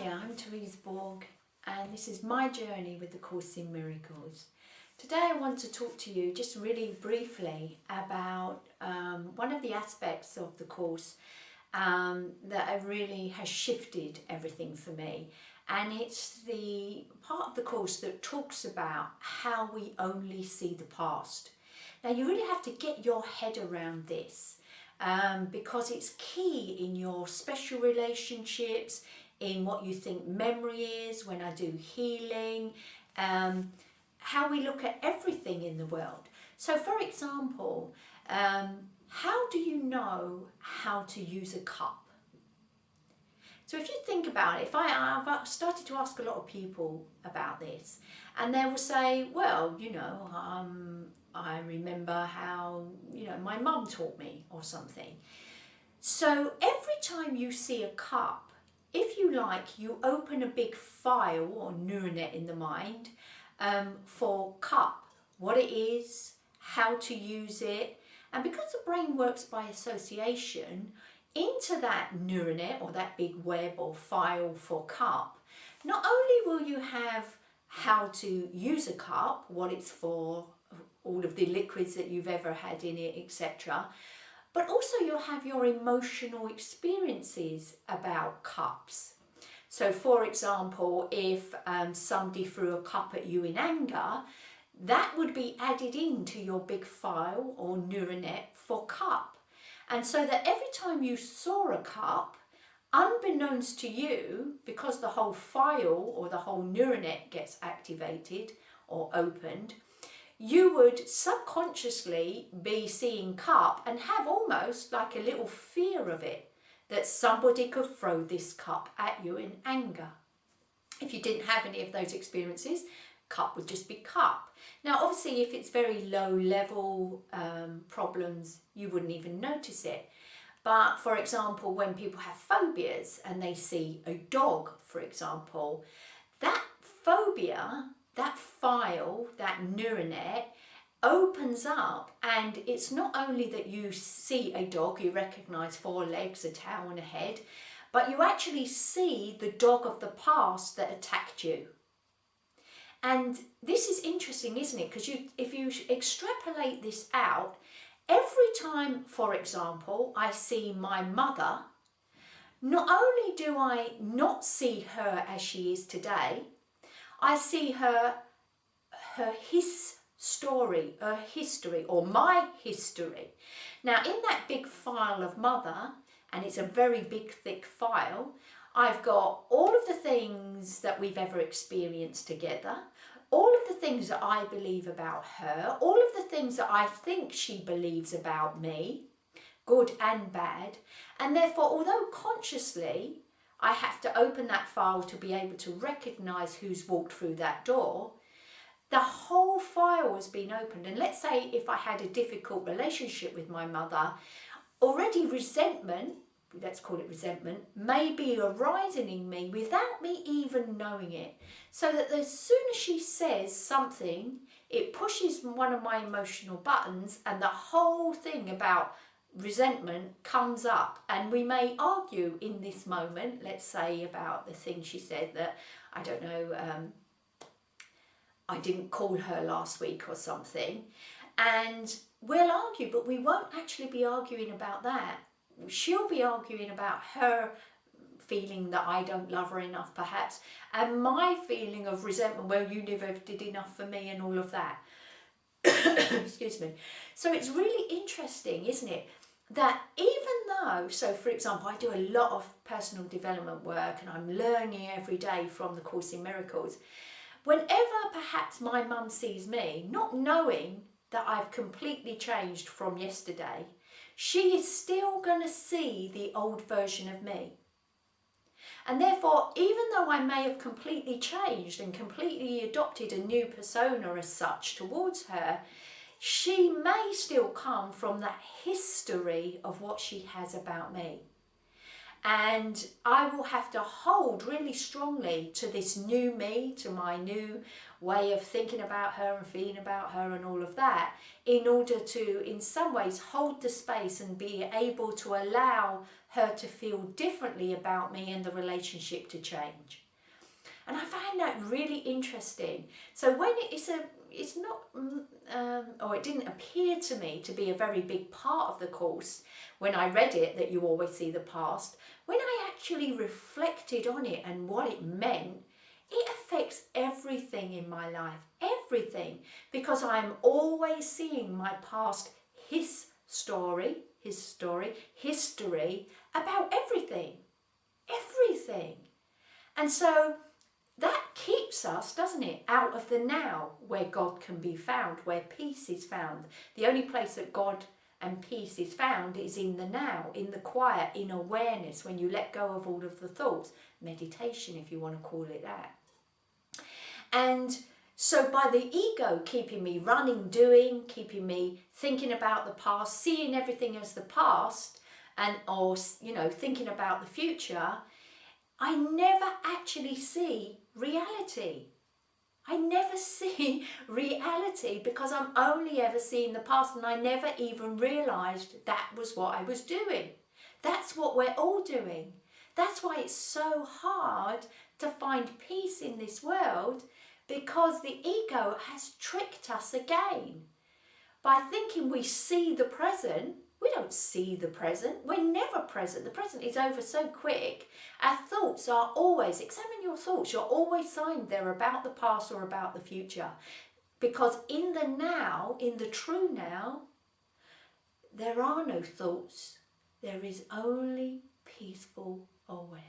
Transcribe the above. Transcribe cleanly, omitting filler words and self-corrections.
Hiya, I'm Theresa Borg and this is my journey with the Course in Miracles. Today I want to talk to you just really briefly about one of the aspects of the Course that really has shifted everything for me, and it's the part of the Course that talks about how we only see the past. Now you really have to get your head around this because it's key in your special relationships, in what you think memory is when I do healing, how we look at everything in the world. So for example, how do you know how to use a cup? So if you think about it, I've started to ask a lot of people about this, and they will say, well, I remember how, my mum taught me or something. So every time you see a cup, if you like, you open a big file or neural net in the mind for cup, what it is, how to use it. And because the brain works by association, into that neural net or that big web or file for cup, not only will you have how to use a cup, what it's for, all of the liquids that you've ever had in it, etc., but also you'll have your emotional experiences about cups. So for example, if somebody threw a cup at you in anger, that would be added into your big file or neural net for cup. And so that every time you saw a cup, unbeknownst to you, because the whole file or the whole neural net gets activated or opened, you would subconsciously be seeing cup and have almost like a little fear of it, that somebody could throw this cup at you in anger. If you didn't have any of those experiences, cup would just be cup. Now obviously if it's very low level problems, you wouldn't even notice it. But for example, when people have phobias and they see a dog, for example, that phobia, that file, that neural net opens up, and it's not only that you see a dog, you recognise 4 legs, a tail and a head, but you actually see the dog of the past that attacked you. And this is interesting, isn't it? Because if you extrapolate this out, every time, for example, I see my mother, not only do I not see her as she is today, I see his story, her history, or my history. Now in that big file of mother, and it's a very big thick file, I've got all of the things that we've ever experienced together, all of the things that I believe about her, all of the things that I think she believes about me, good and bad, and therefore although consciously I have to open that file to be able to recognise who's walked through that door, the whole file has been opened. And let's say if I had a difficult relationship with my mother, already resentment, let's call it resentment, may be arising in me without me even knowing it. So that as soon as she says something, it pushes one of my emotional buttons and the whole thing about resentment comes up, and we may argue in this moment, let's say about the thing she said that, I don't know, I didn't call her last week or something, and we'll argue, but we won't actually be arguing about that. She'll be arguing about her feeling that I don't love her enough perhaps, and my feeling of resentment, well, you never did enough for me and all of that. Excuse me. So it's really interesting, isn't it, that even though, so for example, I do a lot of personal development work and I'm learning every day from the Course in Miracles, whenever perhaps my mum sees me, not knowing that I've completely changed from yesterday, she is still going to see the old version of me. And therefore, even though I may have completely changed and completely adopted a new persona as such towards her, she may still come from that history of what she has about me. And I will have to hold really strongly to this new me, to my new way of thinking about her and feeling about her and all of that, in order to, in some ways, hold the space and be able to allow her to feel differently about me and the relationship to change. And I find that really interesting. So when it's not, or it didn't appear to me to be a very big part of the course when I read it, that you always see the past. When I actually reflected on it and what it meant, it affects everything in my life, everything, because I'm always seeing my past, history about everything. And so that keeps us, doesn't it, out of the now, where God can be found, where peace is found. The only place that God and peace is found is in the now, in the quiet, in awareness, when you let go of all of the thoughts. Meditation, if you want to call it that. And so by the ego keeping me running, doing, keeping me thinking about the past, seeing everything as the past, and or thinking about the future, I never actually see reality. I never see reality because I'm only ever seeing the past, and I never even realised that was what I was doing. That's what we're all doing. That's why it's so hard to find peace in this world, because the ego has tricked us again. By thinking we see the present, we don't see the present. We're never present. The present is over so quick. Our thoughts are always, examine your thoughts, you're always saying they're about the past or about the future. Because in the now, in the true now, there are no thoughts. There is only peaceful awareness.